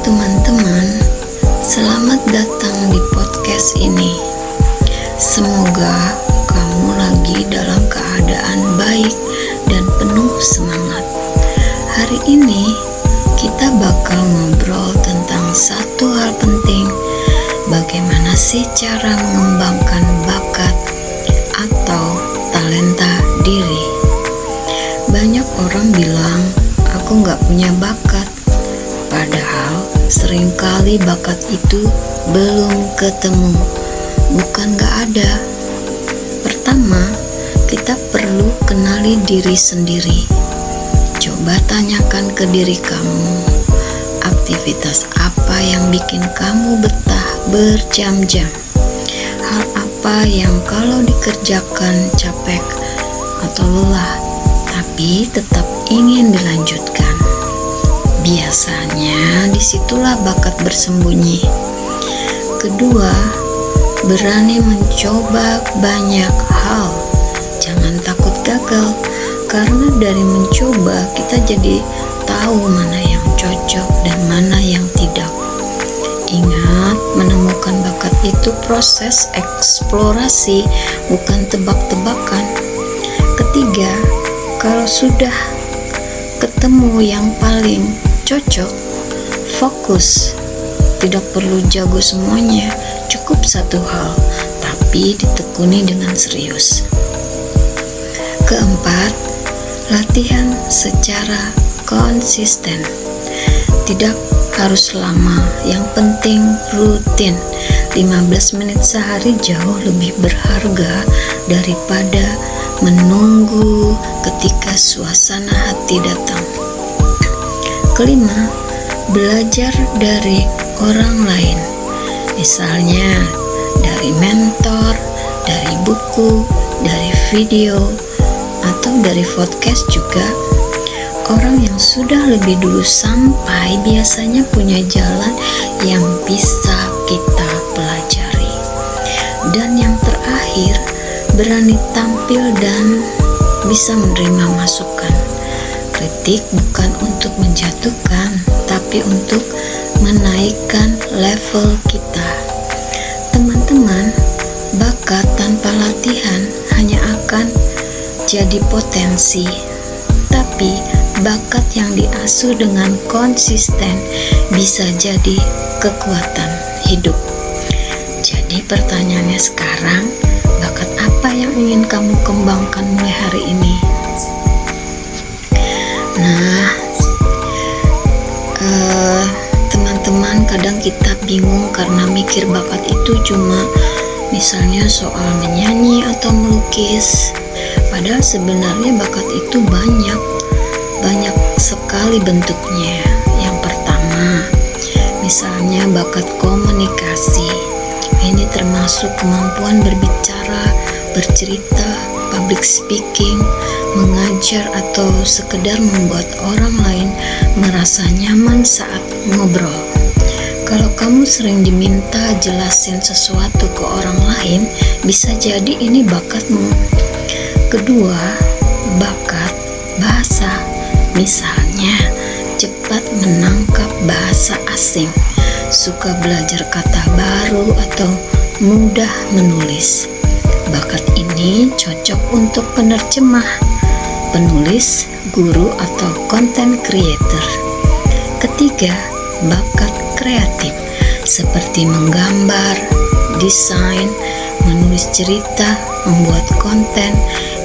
teman-teman, selamat datang di podcast ini. Semoga kamu lagi dalam keadaan baik dan penuh semangat. Hari ini kita bakal ngobrol tentang satu hal penting. Bagaimana sih cara mengembangkan bakat atau talenta diri? Banyak orang bilang, aku gak punya bakat. Padahal seringkali bakat itu belum ketemu, bukan gak ada. Pertama, kita perlu kenali diri sendiri. Coba tanyakan ke diri kamu, aktivitas apa yang bikin kamu betah berjam-jam? Hal apa yang kalau dikerjakan capek atau lelah, tapi tetap ingin dilanjutkan? Biasanya disitulah bakat bersembunyi. Kedua, berani mencoba banyak hal. Jangan takut gagal, karena dari mencoba kita jadi tahu mana yang cocok dan mana yang tidak. Ingat, menemukan bakat itu proses eksplorasi, bukan tebak-tebakan. Ketiga, kalau sudah ketemu yang paling cocok, fokus. Tidak perlu jago semuanya, cukup satu hal, tapi ditekuni dengan serius. Keempat, latihan secara konsisten. Tidak harus lama, yang penting rutin. 15 menit sehari jauh lebih berharga daripada menunggu ketika suasana hati datang. Kelima, belajar dari orang lain. Misalnya dari mentor, dari buku, dari video, atau dari podcast juga. Orang yang sudah lebih dulu sampai biasanya punya jalan yang bisa kita pelajari. Dan yang terakhir, berani tampil dan bisa menerima masukan. Kritik bukan untuk menjatuhkan, tapi untuk menaikkan level kita. Teman-teman, bakat tanpa latihan hanya akan jadi potensi, tapi bakat yang diasuh dengan konsisten bisa jadi kekuatan hidup. Jadi pertanyaannya sekarang, bakat apa yang ingin kamu kembangkan mulai hari ini? Nah, teman-teman, kadang kita bingung karena mikir bakat itu cuma misalnya soal menyanyi atau melukis. Padahal sebenarnya bakat itu banyak sekali bentuknya. Yang pertama, misalnya bakat komunikasi. Ini termasuk kemampuan berbicara, bercerita, public speaking, mengajar, atau sekedar membuat orang lain merasa nyaman saat ngobrol. Kalau kamu sering diminta jelasin sesuatu ke orang lain, bisa jadi ini bakatmu. Kedua, bakat bahasa. Misalnya, cepat menangkap bahasa asing, suka belajar kata baru, atau mudah menulis. Bakat ini cocok untuk penerjemah, penulis, guru, atau content creator. Ketiga, bakat kreatif seperti menggambar, desain, menulis cerita, membuat konten,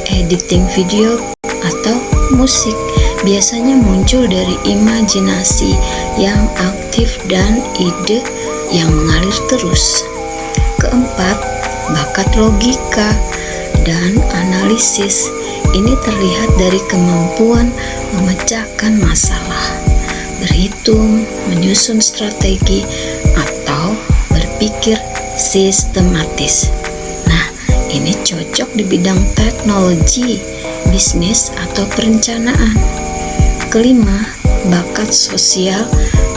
editing video, atau musik. Biasanya muncul dari imajinasi yang aktif dan ide yang mengalir terus. Keempat, bakat logika dan analisis. Ini terlihat dari kemampuan memecahkan masalah, berhitung, menyusun strategi, atau berpikir sistematis. Nah, ini cocok di bidang teknologi, bisnis, atau perencanaan. Kelima, bakat sosial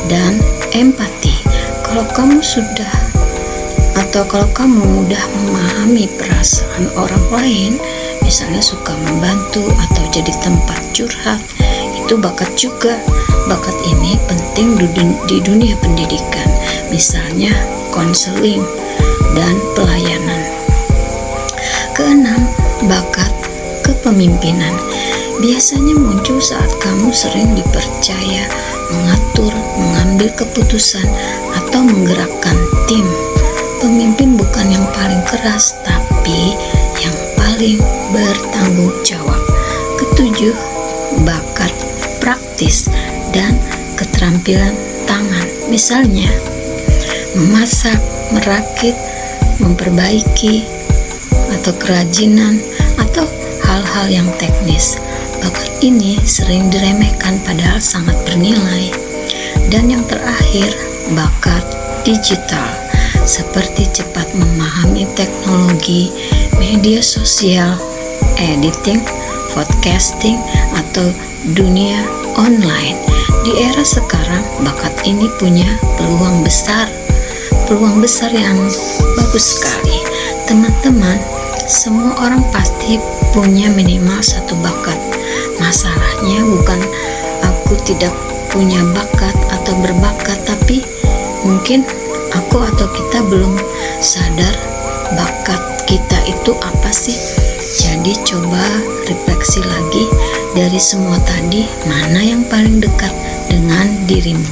dan empati. Kalau kamu mudah memahami perasaan orang lain, misalnya suka membantu atau jadi tempat curhat, itu bakat juga. Bakat ini penting penting di dunia pendidikan, misalnya konseling dan pelayanan. Keenam, bakat kepemimpinan. Biasanya muncul saat kamu sering dipercaya mengatur, mengambil keputusan, atau menggerakkan tim. Pemimpin bukan yang paling keras, tapi yang paling bertanggung jawab. Ketujuh, bakat praktis dan keterampilan tangan. Misalnya, memasak, merakit, memperbaiki, atau kerajinan, atau hal-hal yang teknis. Bakat ini sering diremehkan padahal sangat bernilai. Dan yang terakhir, bakat digital, seperti cepat memahami teknologi, media sosial, editing, podcasting, atau dunia online. Di era sekarang, bakat ini punya peluang besar yang bagus sekali. Teman-teman, semua orang pasti punya minimal satu bakat. Masalahnya bukan aku tidak punya bakat atau berbakat, tapi mungkin aku atau kita belum sadar bakat kita itu apa sih. Jadi coba refleksi lagi dari semua tadi, mana yang paling dekat dengan dirimu.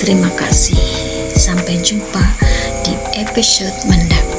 Terima kasih. Sampai jumpa di episode mendatang.